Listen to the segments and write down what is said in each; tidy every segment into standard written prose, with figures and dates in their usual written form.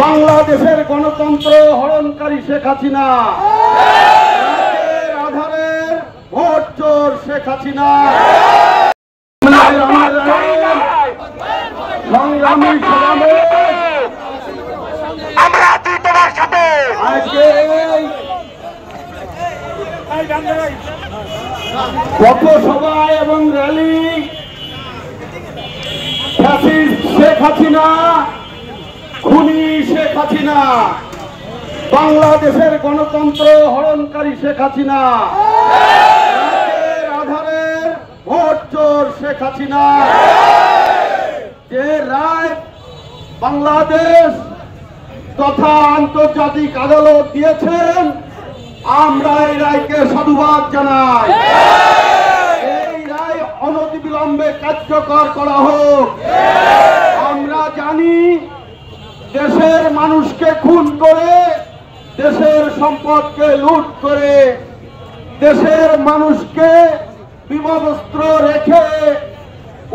বাংলাদেশের গণতন্ত্র হরণকারী শেখ হাসিনা, রাতের আধারের ভোট চোর শেখ হাসিনা, সংগ্রামী আমরা আছি তোমার সাথে। আজকে পথসভা এবং র্যালি ফ্যাসিস্ট শেখ হাসিনা, খুনি শেখ হাসিনা, বাংলাদেশের গণতন্ত্র হরণকারী শেখ হাসিনা, রাতের আধারের ভোট চোর শেখ হাসিনা, যে রায় বাংলাদেশ তথা আন্তর্জাতিক আদালত দিয়েছেন, আমরা এই রায়কে সাধুবাদ জানাই। এই রায় অনতিবিলম্বে কার্যকর করা হোক। আমরা জানি দেশের মানুষকে খুন করে, দেশের সম্পদকে লুট করে, দেশের মানুষকে বিপদস্ত্র রেখে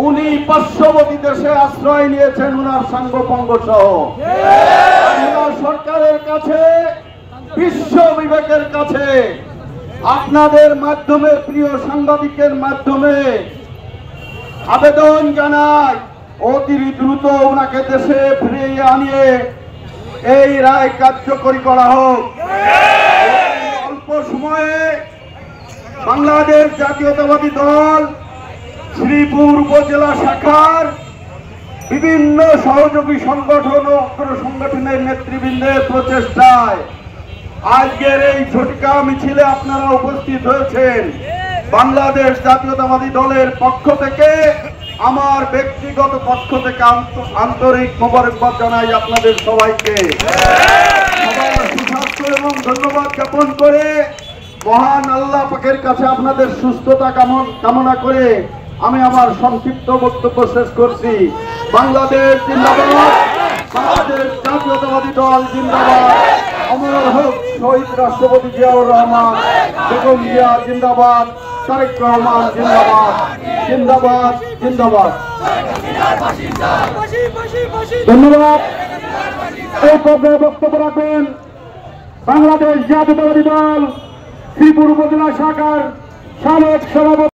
উনি পার্শ্ববর্তী দেশে আশ্রয় নিয়েছেন উনার সাঙ্গপাঙ্গ সহ। সরকারের কাছে, বিশ্ব বিবেকের কাছে, আপনাদের মাধ্যমে, প্রিয় সাংবাদিকের মাধ্যমে আবেদন জানাই, অতি দ্রুত ওনাকে দেশে ফিরিয়ে আনিয়ে এই রায় কার্যকরী করা হোক। অল্প সময়ে বাংলাদেশ জাতীয়তাবাদী দল শ্রীপুর উপজেলা শাখার বিভিন্ন সহযোগী সংগঠন ও অগ্র সংগঠনের নেতৃবৃন্দের প্রচেষ্টায় আজকের এই ঝটিকা মিছিলে আপনারা উপস্থিত হয়েছেন। বাংলাদেশ জাতীয়তাবাদী দলের পক্ষ থেকে, আমার ব্যক্তিগত পক্ষ থেকে আন্তরিক মোবারকবাদ জানাই আপনাদের সবাইকে। সবার সুস্বাস্থ্য এবং ধন্যবাদ জ্ঞাপন করে মহান আল্লাহ পাকের কাছে আপনাদের সুস্থতা কামনা করে আমি আমার সংক্ষিপ্ত বক্তব্য শেষ করছি। বাংলাদেশ জিন্দাবাদ, বাংলাদেশ জাতীয়তাবাদী দল জিন্দাবাদ, অমর হোক শহীদ রাষ্ট্রপতি জিয়াউর রহমান, বেগম জিয়া জিন্দাবাদ, তারেক রহমান জিন্দাবাদ, জিন্দাবাদ জিন্দাবাদ। ধন্যবাদ। এই পর্যায়ে বক্তব্য রাখবেন বাংলাদেশ জাতীয়তাবাদী দল শ্রীপুর উপজেলা শাখার সাবেক সভাপতি